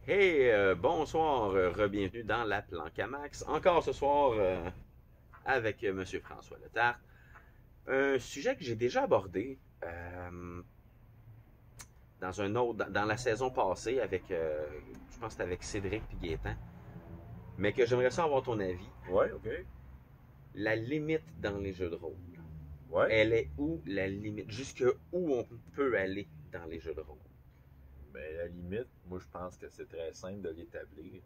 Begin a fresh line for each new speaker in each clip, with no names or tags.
Hey, bonsoir, re-bienvenue dans la Planque à Max. Encore ce soir avec Monsieur François Letarte. Un sujet que j'ai déjà abordé dans un autre, dans la saison passée avec, je pense que c'était avec Cédric et Gaétan, mais que j'aimerais ça avoir ton avis.
Ouais, ok.
La limite dans les jeux de rôle.
Ouais.
Elle est où la limite? Jusque où on peut aller dans les jeux de rôle?
Mais la limite, moi je pense que c'est très simple de l'établir.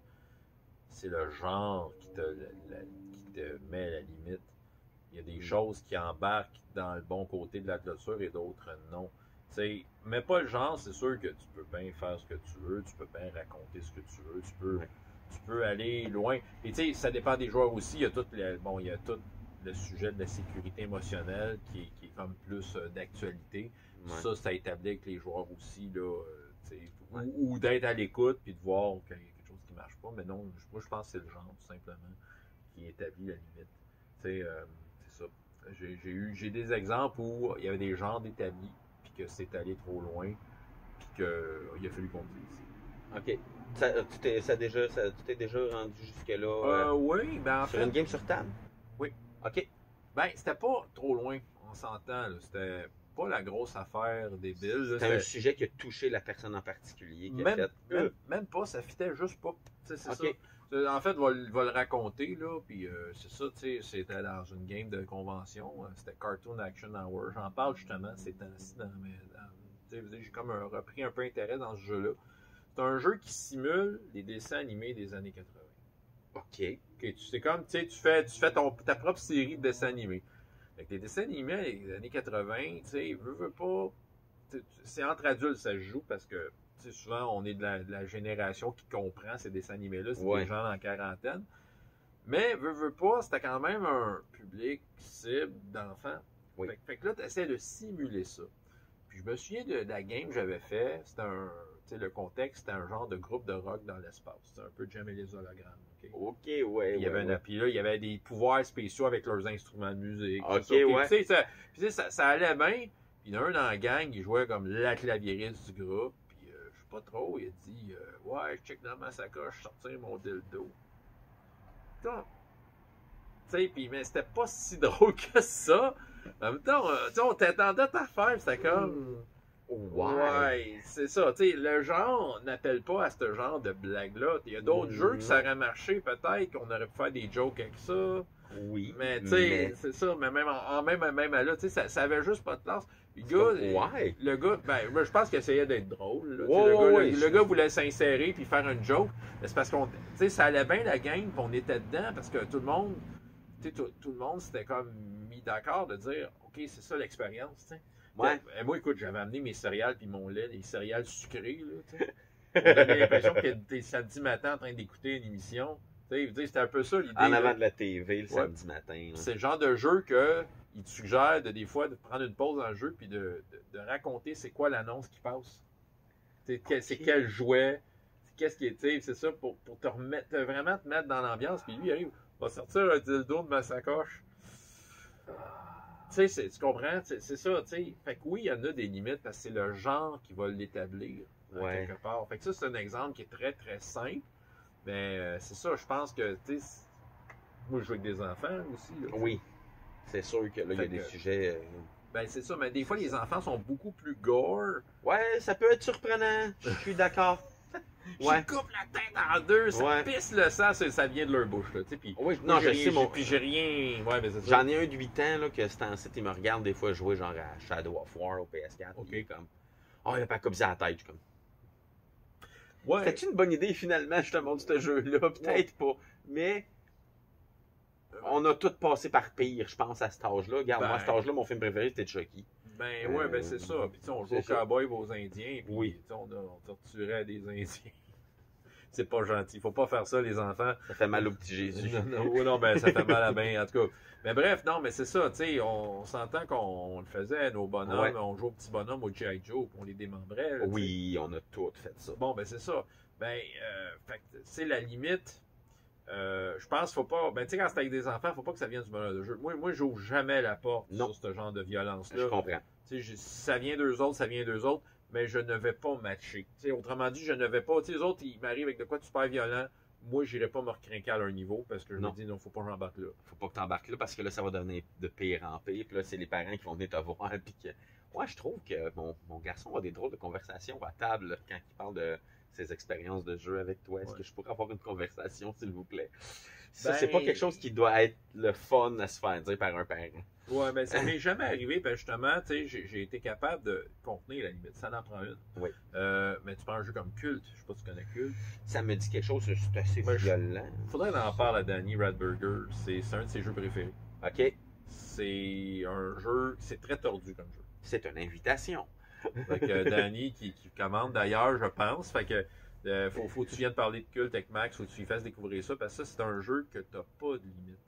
C'est le genre qui te met la limite. Il y a des choses qui embarquent dans le bon côté de la clôture et d'autres non. T'sais, mais pas le genre, c'est sûr que tu peux bien faire ce que tu veux, tu peux bien raconter ce que tu veux, tu peux aller loin. Et tu sais, ça dépend des joueurs aussi. Il y a tout le sujet de la sécurité émotionnelle qui est comme plus d'actualité.
Ouais.
Ça, c'est à établir avec les joueurs aussi, là,
Ouais.
ou d'être à l'écoute puis de voir qu'il y a quelque chose qui marche pas. Mais non, moi je pense que c'est le genre, tout simplement, qui établit la limite. C'est ça. J'ai des exemples où il y avait des genres d'établis, puis que c'est allé trop loin, puis qu'il a fallu qu'on le dise.
Ok. Tu t'es déjà rendu jusque-là
Oui, ben en
sur
fait.
une game sur table?
Oui.
Ok.
Ben, c'était pas trop loin, on s'entend. Là. C'était pas la grosse affaire débile. Là.
C'est un sujet qui a touché la personne en particulier qui a
Même,
fait.
même pas, ça fitait juste pas. Tu sais, c'est
Ok.
ça. En fait, va le raconter, là, puis c'est ça, tu sais, c'était dans une game de convention, c'était Cartoon Action Hour. J'en parle justement ces temps-ci j'ai comme repris un peu intérêt dans ce jeu-là. C'est un jeu qui simule les dessins animés des années 80.
Ok.
C'est comme, tu fais ta propre série de dessins animés. Avec les dessins animés des années 80, tu sais, veux pas. C'est entre adultes, ça se joue parce que souvent on est de la génération qui comprend ces dessins animés-là, c'est des gens en quarantaine. Mais veux pas, c'était quand même un public cible d'enfants.
Oui.
Fait que là, tu essaies de simuler ça. Puis je me souviens de la game que j'avais fait, le contexte, c'était un genre de groupe de rock dans l'espace. C'était un peu Jem et les hologrammes.
Ok, ouais.
Il y avait là, il y avait des pouvoirs spéciaux avec leurs instruments de musique.
Ok,
ça.
ouais.
Puis ça allait bien. Puis il y en a un dans la gang, il jouait comme la claviériste du groupe. Puis je sais pas trop, il a dit ouais, je check dans ma sacoche, sortir mon dildo. Mais c'était pas si drôle que ça. En même temps, on t'attendait à ta faire, c'était comme. Ouais, c'est ça. Le genre n'appelle pas à ce genre de blague-là. Il y a d'autres jeux que ça aurait marché, peut-être, qu'on aurait pu faire des jokes avec ça.
Oui.
Mais c'est ça. Mais même même à là, ça avait juste pas de place. Le gars, ben, je pense qu'il essayait d'être drôle. Là, le gars voulait s'insérer puis faire une joke. Mais c'est parce qu'on, ça allait bien la game, puis on était dedans parce que tout le monde, tout le monde s'était comme mis d'accord de dire, ok, c'est ça l'expérience, tu sais.
Ouais.
Moi, écoute, j'avais amené mes céréales puis mon lait, les céréales sucrées, là, on avait l'impression que t'es samedi matin en train d'écouter une émission. C'était un peu ça l'idée.
En avant de la TV le samedi matin.
C'est le genre de jeu qu'il te suggère des fois de prendre une pause dans le jeu puis de raconter c'est quoi l'annonce qui passe. C'est quel jouet, qu'est-ce qui est, c'est ça, pour vraiment te mettre dans l'ambiance. Puis lui, il arrive, va sortir un dildo de ma sacoche. Tu comprends? C'est ça, tu sais. Fait que oui, il y en a des limites parce que c'est le genre qui va l'établir quelque part. Fait que ça, c'est un exemple qui est très, très simple. Mais c'est ça, je pense que, tu sais, moi, je joue avec des enfants aussi. Là,
oui, c'est sûr que là, il y a des sujets...
Ben, c'est ça, mais des fois, les enfants sont beaucoup plus gore.
Ouais, ça peut être surprenant, je suis d'accord.
Ouais. Je coupe la tête en deux, ça pisse le sang, ça vient de leur bouche. Là, puis,
non, je sais,
puis j'ai rien. Ouais, mais c'est ça.
J'en ai un de 8 ans là, que c'est en site, il me regarde des fois jouer genre à Shadow of War au PS4.
Ok.
Il est comme, oh, il a pas comme ça à la tête. Je suis comme,
ouais.
C'était une bonne idée finalement, je te montre ce jeu-là. Peut-être pas. Mais on a tous passé par pire, je pense, à cet âge-là. Regarde, moi, à cet âge-là, mon film préféré, c'était Chucky.
Ben ouais, ben c'est ça. Puis on joue aux cowboys aux Indiens. Puis on torturait des Indiens. C'est pas gentil. Faut pas faire ça, les enfants.
Ça fait mal au petit Jésus.
Non, ben ça fait mal à bien, en tout cas. Mais bref, non, mais c'est ça, tu sais, on s'entend qu'on le faisait, nos bonhommes, on jouait aux petits bonhommes au G.I. Joe, puis on les démembrait. Là,
oui, on a tout fait ça.
Bon, ben c'est ça. Ben, c'est la limite. Je pense faut pas. Ben, tu sais, quand c'est avec des enfants, faut pas que ça vienne du bonheur de jeu. Moi j'ouvre jamais la porte sur ce genre de violence-là.
Je comprends.
Tu sais, si ça vient d'eux autres, ça vient d'eux autres. mais je ne vais pas matcher. T'sais, autrement dit, je ne vais pas. Les autres, ils m'arrivent avec de quoi de super violent. Moi, je n'irai pas me recrinquer à leur niveau parce que je me dis, non, faut pas que j'embarque là.
Faut pas que tu embarques là parce que là, ça va devenir de pire en pire. Puis là, c'est les parents qui vont venir te voir. Puis que... Moi, je trouve que mon garçon a des drôles de conversations à table là, quand il parle de ses expériences de jeu avec toi. Est-ce que je pourrais avoir une conversation, s'il vous plaît? Ça, c'est pas quelque chose qui doit être le fun à se faire dire par un parent.
Ouais, mais ça m'est jamais arrivé, parce que justement, tu sais, j'ai été capable de contenir la limite. Ça en prend une.
Oui.
Mais tu prends un jeu comme Culte, je sais pas si tu connais Culte.
Ça me dit quelque chose, c'est assez violent.
Faudrait en parler à Danny Radberger. C'est un de ses jeux préférés.
OK.
C'est un jeu, c'est très tordu comme jeu.
C'est une invitation.
Fait que Danny qui commande d'ailleurs, je pense. Fait que faut que tu viennes parler de Culte avec Max, faut que tu lui fasses découvrir ça, parce que ça, c'est un jeu que t'as pas de limite.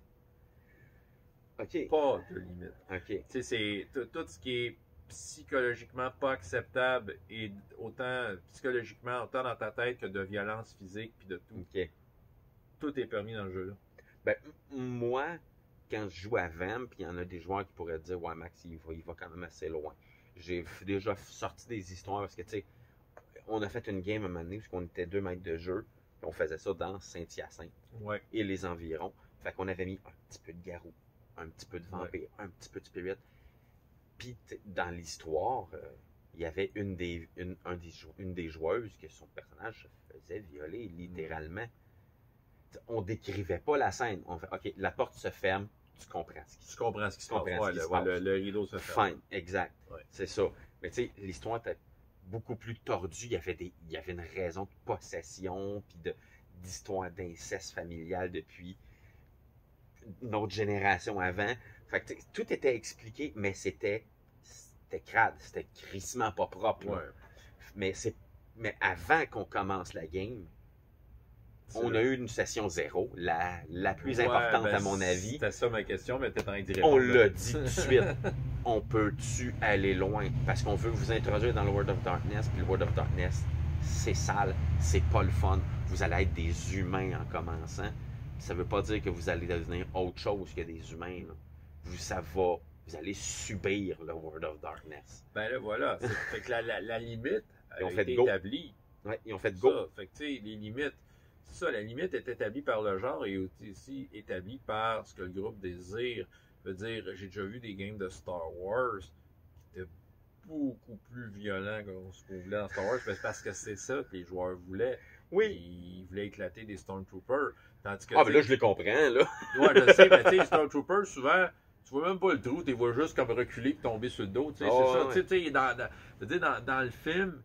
OK.
Pas de limite.
OK.
Tu sais, c'est tout ce qui est psychologiquement pas acceptable, et autant psychologiquement, autant dans ta tête que de violence physique puis de tout.
OK.
Tout est permis dans le jeu-là.
Ben, moi, quand je joue à Vamp, il y en a des joueurs qui pourraient dire, ouais, Max, il va quand même assez loin. J'ai déjà sorti des histoires parce que, tu sais, on a fait une game à un moment donné, puisqu'on était 2 maîtres de jeu, et on faisait ça dans Saint-Hyacinthe
Ouais.
et les environs. Fait qu'on avait mis un petit peu de garou, un petit peu de vampire, un petit peu de spirit. Puis, dans l'histoire, il y avait une des joueuses que son personnage se faisait violer, littéralement. On décrivait pas la scène. On fait, OK, la porte se ferme, tu comprends ce qui se passe.
Tu comprends ce qui se passe. Le rideau se ferme.
Fine, exact.
Ouais.
C'est ça. Mais tu sais, l'histoire était beaucoup plus tordue. Il y avait une raison de possession, puis d'histoire d'inceste familial depuis une autre génération avant. Fait que tout était expliqué, mais c'était crade. C'était crissement pas propre.
Ouais.
Mais avant qu'on commence la game, on a eu une session 0, la plus importante à mon avis.
C'était ça ma question, mais t'es en train d'y répondre.
On l'a dit tout de suite. On peut-tu aller loin? Parce qu'on veut vous introduire dans le World of Darkness, puis le World of Darkness, c'est sale, c'est pas le fun. Vous allez être des humains en commençant. Ça veut pas dire que vous allez devenir autre chose que des humains. Là. Vous allez subir le World of Darkness.
Ben là, voilà. Fait que la limite
Ils ont
a
fait
été
go.
établie.
Ouais, ils ont fait go.
Ça. Fait que, tu sais, les limites... C'est ça, la limite est établie par le genre et aussi établie par ce que le groupe désire. Je veux dire, j'ai déjà vu des games de Star Wars qui étaient beaucoup plus violents que ce qu'on voulait dans Star Wars, parce que c'est ça que les joueurs voulaient.
Oui.
Ils voulaient éclater des Stormtroopers. Tandis que,
mais là, je les comprends, là.
Ouais, je sais, mais tu sais, les Stormtroopers, souvent, tu vois même pas le trou, tu les vois juste comme reculer et tomber sur le dos. C'est ça.
Ouais.
Tu sais, dans le film,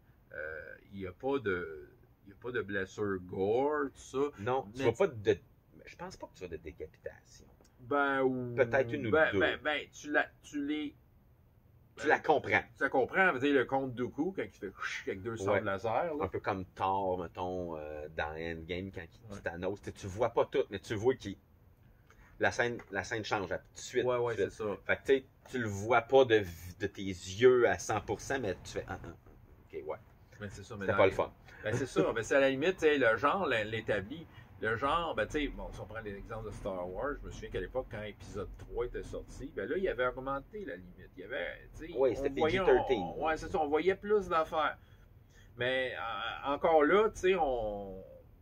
il n'y a pas de blessure gore, tout ça.
Non, tu vois pas de... Je pense pas que tu vois de décapitation. Peut-être une ou deux.
Tu
la comprends.
Tu la comprends, tu sais, le comte Dooku, quand il fait avec 2 sorts de laser. Là.
Un peu comme Thor, mettons, dans Endgame, quand il Thanos. Tu vois pas tout, mais tu vois qu'il... La scène change tout de suite.
Ouais, c'est ça.
Fait que tu le vois pas de tes yeux à 100%, mais tu fais... OK, ouais.
Mais c'est ça.
C'était pas le fun.
Ben, c'est ça. Ben, c'est à la limite, le genre l'établit. Le genre, ben, tu sais, bon, si on prend l'exemple de Star Wars, je me souviens qu'à l'époque, quand épisode 3 était sorti, ben là, il avait augmenté la limite. Il y avait, tu sais,
c'était PG-13.
Ouais, c'est ça, on voyait plus d'affaires. Mais encore là, tu sais,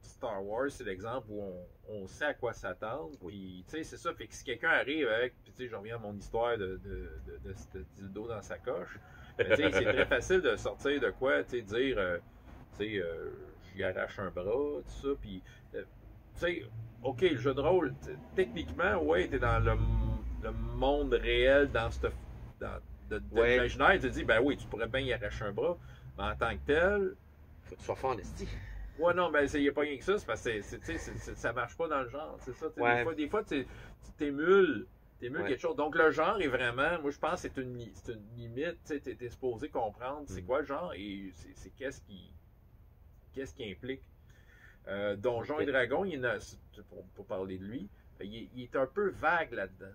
Star Wars, c'est l'exemple où on sait à quoi s'attendre. Puis, tu sais, c'est ça. Fait que si quelqu'un arrive avec, puis tu sais, je reviens à mon histoire de ce dildo dans sa coche, ben, tu sais, c'est très facile de sortir de quoi, tu sais, dire, tu sais, j'y arrache un bras, tout ça, puis... Tu sais, OK, le jeu de rôle, techniquement, ouais, t'es dans le monde réel, dans l'imaginaire, tu te dis, ben oui, tu pourrais bien y arracher un bras, mais en tant que tel...
Faut que tu sois fort en esti.
Ouais, non, ben il n'y a pas rien que ça, c'est parce que ça marche pas dans le genre, c'est ça. Des fois tu t'émules quelque chose. Donc le genre est vraiment, moi je pense que c'est une limite, tu sais, t'es supposé comprendre c'est quoi le genre et c'est qu'est-ce qui implique. Donjons et Dragons, pour parler de lui, il est un peu vague là-dedans.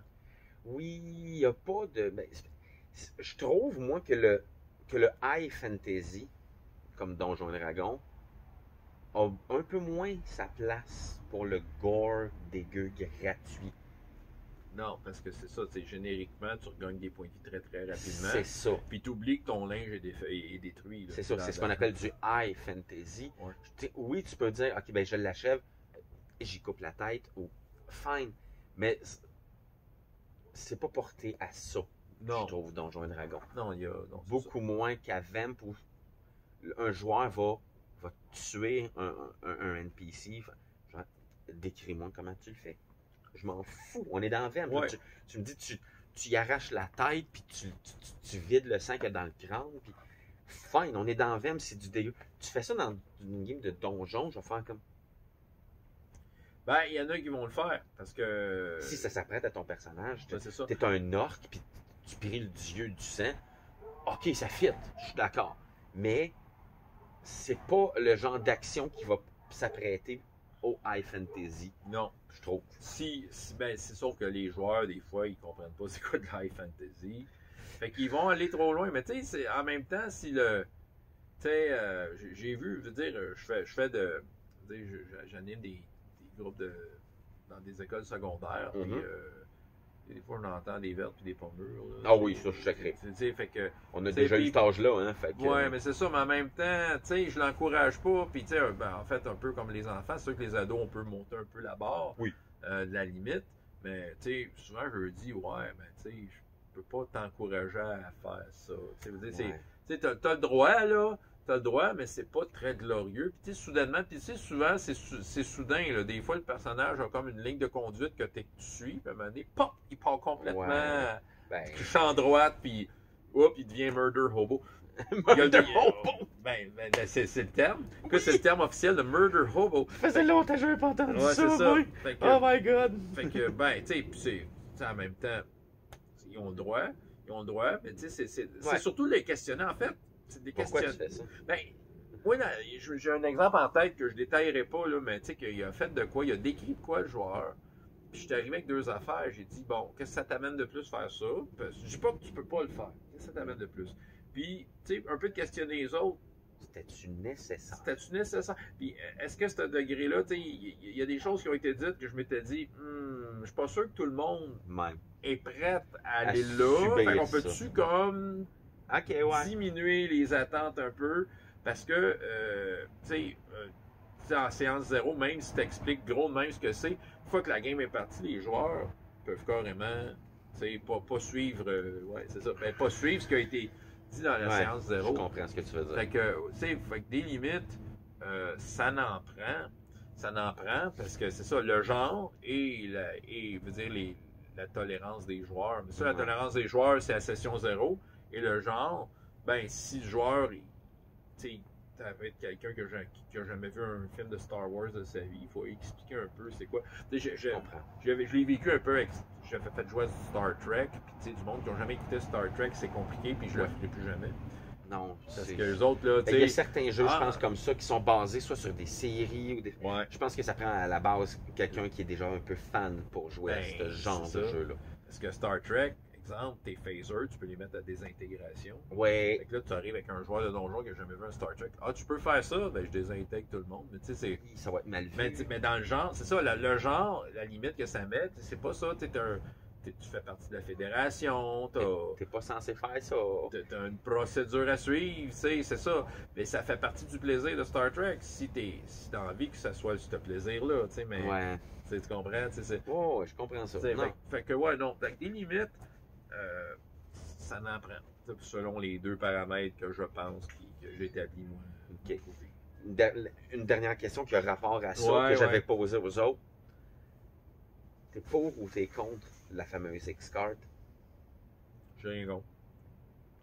Oui, il n'y a pas de... Ben, je trouve, moi, que le high fantasy, comme Donjons et Dragons, a un peu moins sa place pour le gore dégueu gratuit.
Non, parce que c'est ça, tu sais, génériquement, tu regagnes des points de vie très très rapidement.
C'est ça.
Puis tu oublies que ton linge est détruit.
C'est ça, c'est ce qu'on appelle du high fantasy.
Ouais.
Oui, tu peux dire, ok, ben je l'achève, j'y coupe la tête, ou fine, mais c'est pas porté à ça,
Non.
je trouve, Donjons et Dragons.
Non, il y a. Non,
Beaucoup moins qu'à Vamp où un joueur va tuer un NPC. Genre, décris-moi comment tu le fais. Je m'en fous. On est dans Vamp.
Ouais.
Tu me dis, tu y arraches la tête, puis tu vides le sang qu'il y a dans le crâne, puis fine, on est dans Vamp, c'est du dégueu. Tu fais ça dans une game de donjon, je vais faire comme.
Ben, il y en a qui vont le faire, parce que.
Si ça s'apprête à ton personnage,
Ben, c'est ça.
t'es un orc, puis tu pries le dieu du sang. Ok, ça fit, je suis d'accord. Mais c'est pas le genre d'action qui va s'apprêter au high fantasy,
Non.
je trouve.
Ben, c'est sauf que les joueurs, des fois, ils comprennent pas c'est quoi de la high fantasy. Fait qu'ils vont aller trop loin. Mais tu sais, en même temps, si le. Tu sais, j'ai vu, je veux dire, je fais de. Je veux dire, j'anime des groupes dans des écoles secondaires. Puis, des fois, on entend des vertes et des pommures. Là.
Ah oui, ça, je suis sacré.
Tu sais, fait que.
On a déjà eu cet âge-là, hein. Fait que,
Ouais, mais c'est ça, mais en même temps, tu sais, je l'encourage pas. Puis, tu sais, ben, en fait, un peu comme les enfants, c'est sûr que les ados, on peut monter un peu la barre.
Oui.
De la limite. Mais, tu sais, souvent, je leur dis, ouais, mais, tu sais, je peux pas t'encourager à faire ça. Tu sais, t'as le droit, là. T'as le droit, mais c'est pas très glorieux. Puis, tu sais, soudainement, puis, tu sais, souvent, c'est soudain, là. Des fois, le personnage a comme une ligne de conduite que tu suis. Puis, à un moment donné, pop, il part complètement.
Ouais. Ben,
Champ droite, puis hop, il devient murder hobo.
Murder hobo!
Ben, c'est le terme. Oui. C'est le terme officiel de murder hobo.
Ça faisait longtemps que j'avais pas entendu
Ouais,
ça,
c'est ça.
moi.
Fait que,
Oh my god!
Fait que, ben, tu sais, puis c'est en même temps, ils ont le droit. Ils ont le droit, mais tu sais, c'est surtout les questionner, en fait. C'est des
Pourquoi
questions.
tu fais ça?
Ben, oui, j'ai un exemple en tête que je détaillerai pas, là, mais tu sais, qu'il a fait de quoi, il a décrit de quoi le joueur. Puis je suis arrivé avec deux affaires, j'ai dit, bon, qu'est-ce que ça t'amène de plus faire ça? Parce que je dis pas que tu peux pas le faire. Qu'est-ce que ça t'amène de plus? Puis, tu sais, un peu de questionner les autres.
C'était-tu nécessaire?
C'était-tu nécessaire? Puis, est-ce que ce degré-là, tu sais, il y a des choses qui ont été dites que je m'étais dit, je suis pas sûr que tout le monde est prêt à aller là. Fait qu'on peut-tu comme diminuer les attentes un peu? Parce que, tu sais, en séance zéro, même si tu expliques gros de même ce que c'est, une fois que la game est partie, les joueurs peuvent carrément, tu sais, pas suivre, ouais, c'est ça, ben, pas suivre ce qui a été dit dans la séance zéro.
Je comprends ce que tu veux dire.
Fait que, tu sais, des limites, ça n'en prend. Ça n'en prend parce que c'est ça, le genre et veut dire, la tolérance des joueurs. Mais ça, la tolérance des joueurs, c'est à session zéro. Et le genre, ben, si le joueur, tu sais, ça peut être quelqu'un qui a jamais vu un film de Star Wars de sa vie. Il faut expliquer un peu c'est quoi. Je comprends. Je l'ai vécu un peu avec. J'avais fait jouer à Star Trek, puis tu sais, du monde qui n'a jamais écouté Star Trek, c'est compliqué, puis je le ferai plus jamais.
Non,
parce que les autres, là, tu sais.
Il y a certains jeux, je pense, comme ça, qui sont basés soit sur des séries ou des.
Ouais.
Je pense que ça prend à la base quelqu'un qui est déjà un peu fan pour jouer à ce genre de jeu-là.
Parce que Star Trek, exemple, tes phasers, tu peux les mettre à désintégration.
Ouais.
Fait que là, tu arrives avec un joueur de donjon qui n'a jamais vu un Star Trek. Ah, tu peux faire ça? Ben, je désintègre tout le monde. Mais tu sais, c'est.
Ça va être mal vu.
Mais dans le genre, c'est ça, le genre, la limite que ça met, c'est pas ça. Tu fais partie de la fédération,
t'es pas censé faire ça.
T'as une procédure à suivre, c'est ça. Mais ça fait partie du plaisir de Star Trek. Si t'as envie que ça soit ce plaisir-là, tu sais, mais.
Ouais.
Tu comprends?
Ouais, je comprends ça.
Fait que, ouais, non. Fait que des limites, ça n'en prend. Selon les deux paramètres que je pense que j'ai établis, moi.
OK. Une dernière question qui a rapport à ça, que j'avais posée aux autres. T'es pour ou t'es contre la fameuse X-Card?
J'ai rien contre.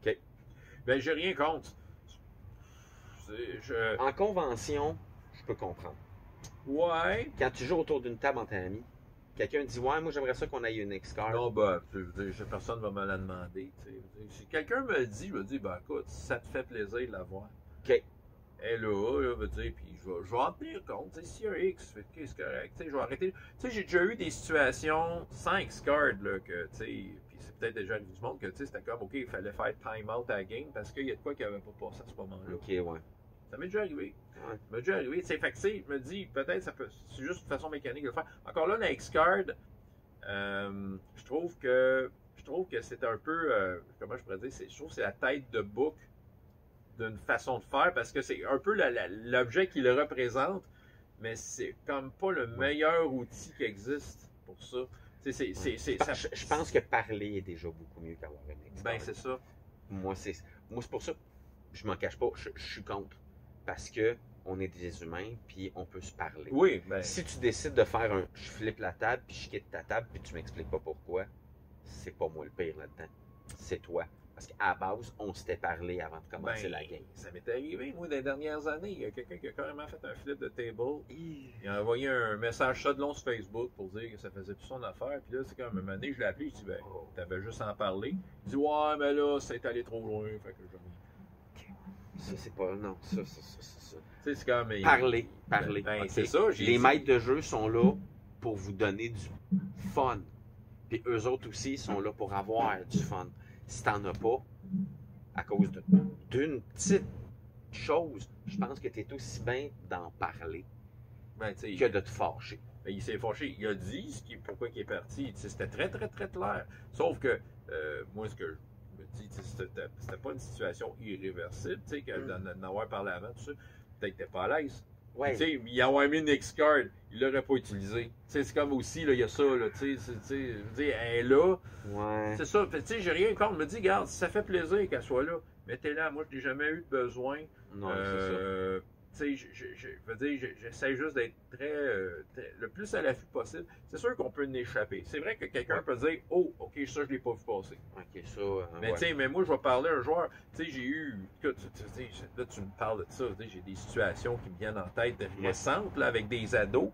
OK.
Ben, j'ai rien contre.
En convention, je peux comprendre.
Ouais.
Quand tu joues autour d'une table entre amis, quelqu'un dit « Ouais, moi j'aimerais ça qu'on aille une X-Card. »
Non, ben, personne ne va me la demander. Si quelqu'un me le dit, je vais dire, ben écoute, ça te fait plaisir de l'avoir.
OK.
Elle là, puis je vais en tenir compte. S'il y a un X, c'est correct. Je vais arrêter. J'ai déjà eu des situations sans X-Card, là, que, puis c'est peut-être déjà arrivé du monde que, c'était comme, OK, il fallait faire time out à la game parce qu'il y a de quoi qui n'avait pas passé à ce moment-là.
OK, ouais.
Ça m'est déjà arrivé.
Ouais.
Ça m'est déjà arrivé. Fait que, je me dis, peut-être, c'est juste une façon mécanique de le faire. Encore là, la X-Card, Je trouve que c'est un peu, comment je pourrais dire, je trouve que c'est la tête de bouc d'une façon de faire parce que c'est un peu l'objet qui le représente, mais c'est comme pas le meilleur outil qui existe pour ça.
Je pense que parler est déjà beaucoup mieux qu'avoir un expert.
Ben, c'est ça.
Moi, c'est pour ça que je m'en cache pas, je suis contre. Parce que on est des humains, puis on peut se parler.
Oui, ben.
Si tu décides de faire un je flippe la table, puis je quitte ta table, puis tu m'expliques pas pourquoi, c'est pas moi le pire là-dedans. C'est toi. Parce qu'à la base, on s'était parlé avant de commencer la game.
Ça m'est arrivé, moi, dans les dernières années. Il y a quelqu'un qui a carrément fait un flip de table. Il a envoyé un message ça de long sur Facebook pour dire que ça faisait plus son affaire. Puis là, c'est comme un moment donné, je l'ai appelé. Je dis, ben, t'avais juste à en parler. Il dit, ouais, mais là, c'est allé trop loin. Fait que
ça, c'est pas. Non, ça.
C'est comme.
Parler.
Ben,
Okay.
c'est ça.
Les maîtres de jeu sont là pour vous donner du fun. Puis eux autres aussi sont là pour avoir du fun. Si t'en as pas, à cause d'une petite chose, je pense que tu es aussi bien d'en parler que de te fâcher.
Ben, il s'est fâché. Il a dit pourquoi il est parti. C'était très, très, très clair. Sauf que, moi, ce que je me dis, c'était pas une situation irréversible, d'en avoir parlé avant, tout ça. Peut-être que t'es pas à l'aise.
Ouais.
Il a envoyé une X-Card, il l'aurait pas utilisé. C'est comme aussi, il y a ça, là, elle est là.
Ouais.
C'est ça, j'ai rien contre. Je me dis, regarde, si ça fait plaisir qu'elle soit là, mettez-la. Moi, je n'ai jamais eu de besoin.
Non, c'est ça.
Je veux dire, j'essaie juste d'être le plus à l'affût possible. C'est sûr qu'on peut en échapper. C'est vrai que quelqu'un peut dire, oh, ok, ça, je l'ai pas vu passer.
Ok, ça.
Mais moi, je vais parler à un joueur. J'ai eu. Écoute, là, tu me parles de ça. J'ai des situations qui me viennent en tête récentes, là, avec des ados,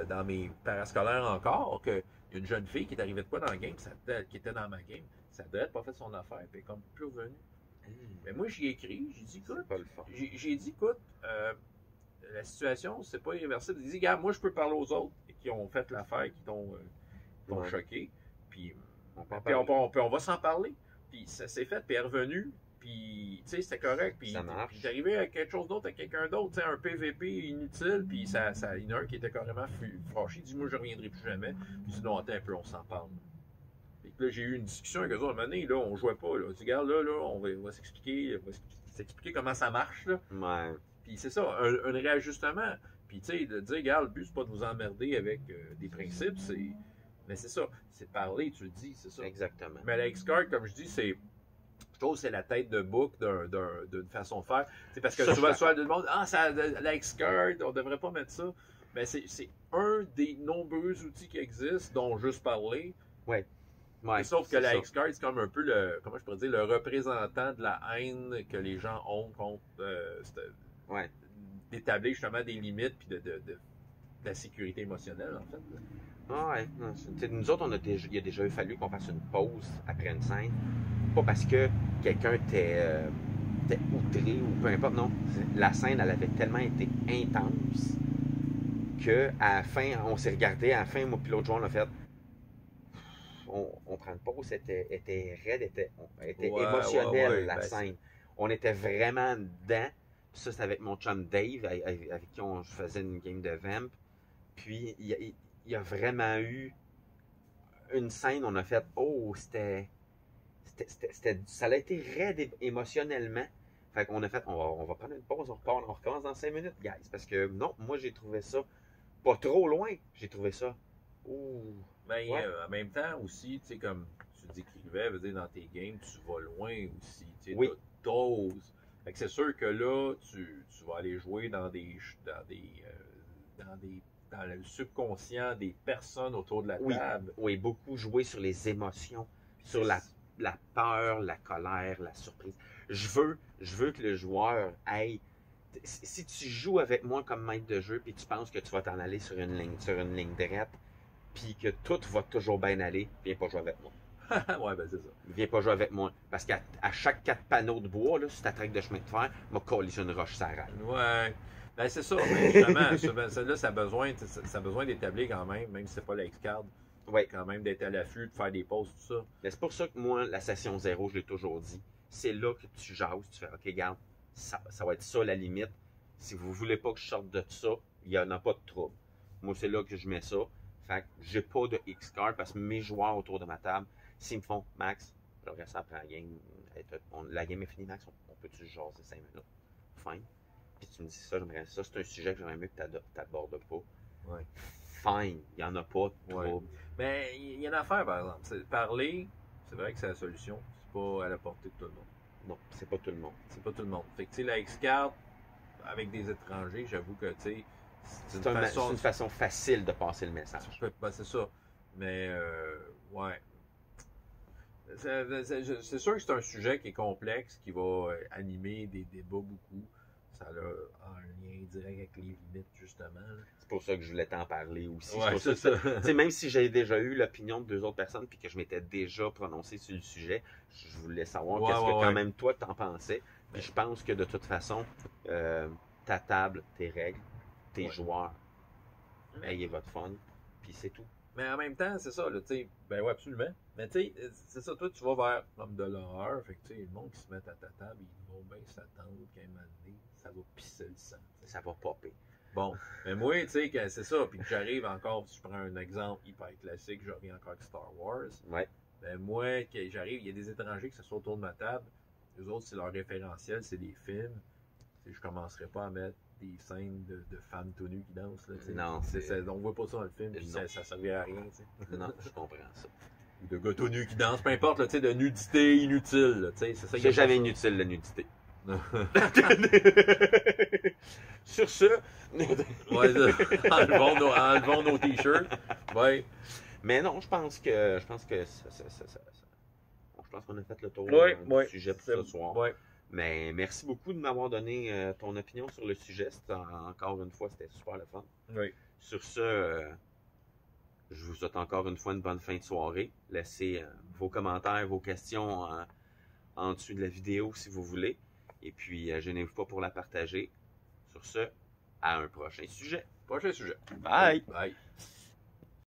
dans mes parascolaires encore, que y a une jeune fille qui est arrivée de quoi dans la game, qui était dans ma game, ça devrait pas fait son affaire, puis elle est comme plus revenue. Mais moi, j'y ai écrit, j'ai dit, écoute, la situation, c'est pas irréversible. J'ai dit, regarde, moi, je peux parler aux autres qui ont fait l'affaire, qui t'ont choqué, puis on va s'en parler. Puis ça s'est fait, puis elle est revenue, puis tu sais, c'était correct. Puis
ça marche.
Puis j'arrivais à quelque chose d'autre, à quelqu'un d'autre, tu sais, un PVP inutile, puis il y en a un qui était carrément fâché, il dit, moi, je reviendrai plus jamais. Puis je dis, non, attends un peu, on s'en parle. Là, j'ai eu une discussion avec eux autres. À un moment donné, là, on jouait pas. Là. Je dis, regarde, là, on va s'expliquer comment ça marche. Là.
Ouais.
Puis c'est ça, un réajustement. Puis tu sais, de dire, regarde, le but, c'est pas de vous emmerder avec des principes, mais c'est ça, c'est parler, tu le dis, c'est ça.
Exactement.
Mais la X-Card, comme je dis, je trouve que c'est la tête de bouc d'une façon de faire. C'est parce que souvent, tout le monde, la X-Card, on devrait pas mettre ça. Mais c'est un des nombreux outils qui existent, dont juste parler.
Ouais. Ouais,
sauf que la X-Card, c'est comme un peu le représentant de la haine que les gens ont contre d'établir justement des limites puis de la sécurité émotionnelle, en fait.
Ah ouais. Non, nous autres, il a déjà fallu qu'on fasse une pause après une scène. Pas parce que quelqu'un était outré ou peu importe, non. La scène, elle avait tellement été intense qu'à la fin, on s'est regardé, à la fin, moi puis l'autre joueur, on a fait on prend une pause, était raide, était émotionnelle, la scène. On était vraiment dedans. Puis ça, c'était avec mon chum Dave, avec qui on faisait une game de Vamp. Puis, il y a vraiment eu une scène, on a fait, ça a été raide émotionnellement. Fait qu'on a fait, on va prendre une pause, on recommence dans 5 minutes, guys. Parce que, non, moi, j'ai trouvé ça pas trop loin. J'ai trouvé ça,
Mais en même temps aussi, tu sais, comme tu décrivais, dans tes games, tu vas loin aussi. Tu sais, t'oses. Fait que c'est sûr que là, tu vas aller jouer dans le subconscient des personnes autour de la table.
Oui, beaucoup jouer sur les émotions, sur la peur, la colère, la surprise. Je veux que le joueur aille. Si tu joues avec moi comme maître de jeu, puis tu penses que tu vas t'en aller sur une ligne droite, puis que tout va toujours bien aller, viens pas jouer avec moi.
Ouais, ben c'est ça.
Viens pas jouer avec moi. Parce qu'à chaque 4 panneaux de bois, là, sur ta traque de chemin de fer, m'a collé sur une roche sarale.
Ouais. Ben c'est ça. Mais justement, là, ça a besoin d'établir quand même si c'est pas la X-Card.
Ouais.
Quand même d'être à l'affût, de faire des pauses, tout ça.
Mais c'est pour ça que moi, la session 0, je l'ai toujours dit, c'est là que tu jases, tu fais, OK, regarde, ça va être ça la limite. Si vous voulez pas que je sorte de ça, il n'y en a pas de trouble. Moi, c'est là que je mets ça. Fait que j'ai pas de X-Card parce que mes joueurs autour de ma table, s'ils me font Max, j'aurais ça après la game. La game est finie, Max, on peut-tu jaser 5 minutes? Fine. Puis tu me dis ça, j'aimerais ça. C'est un sujet que j'aimerais mieux que tu n'abordes pas.
Ouais.
Fine. Il n'y en a pas de
Ouais.
trouble.
Mais il y a une affaire, par exemple. Parler, c'est vrai que c'est la solution. C'est pas à la portée de tout le monde.
Non, c'est pas tout le monde.
C'est pas tout le monde. Fait que, tu sais, la X-Card, avec des étrangers, j'avoue que, tu sais,
C'est une façon facile de passer le message.
Ben, c'est ça. Mais, ouais. C'est sûr que c'est un sujet qui est complexe, qui va animer des débats beaucoup. Ça a un lien direct avec les limites, justement. Là.
C'est pour ça que je voulais t'en parler aussi.
Ouais, c'est ça.
Même si j'ai déjà eu l'opinion de 2 autres personnes puis que je m'étais déjà prononcé sur le sujet, je voulais savoir qu'est-ce que quand même toi t'en pensais. Puis je pense que de toute façon, ta table, tes règles, tes joueurs, ayez votre fun, puis c'est tout.
Mais en même temps, c'est ça, là, tu sais, ben ouais, absolument. Mais tu sais, c'est ça, toi, tu vas vers l'homme de l'horreur, fait que tu sais, le monde qui se met à ta table, ils vont bien s'attendre qu'à un moment donné, ça va pisser le sang. T'sais.
Ça va popper.
Bon, mais moi, tu sais, c'est ça, puis que j'arrive encore, si je prends un exemple hyper classique, je reviens encore avec Star Wars.
Ouais.
Ben moi, que j'arrive, il y a des étrangers qui se sont autour de ma table, eux autres, c'est leur référentiel, c'est des films. T'sais, je commencerai pas à mettre des scènes de femmes tout nues qui dansent. Là,
non,
on voit pas ça dans le film, puis ça servirait à rien. T'sais.
Non, je comprends ça.
Ou de gars tout nus qui dansent, peu importe, là, de nudité inutile. Là, c'est ça,
c'est jamais inutile la nudité. Sur ce,
enlevons nos t-shirts. Ouais.
Mais non, je pense que je pense qu'on a fait le tour du sujet pour ce soir.
Ouais.
Mais merci beaucoup de m'avoir donné ton opinion sur le sujet. Encore une fois, c'était super le fun.
Oui.
Sur ce, je vous souhaite encore une fois une bonne fin de soirée. Laissez vos commentaires, vos questions en dessous de la vidéo si vous voulez. Et puis, gênez-vous pas pour la partager. Sur ce, à un prochain sujet.
Prochain sujet.
Bye!
Bye!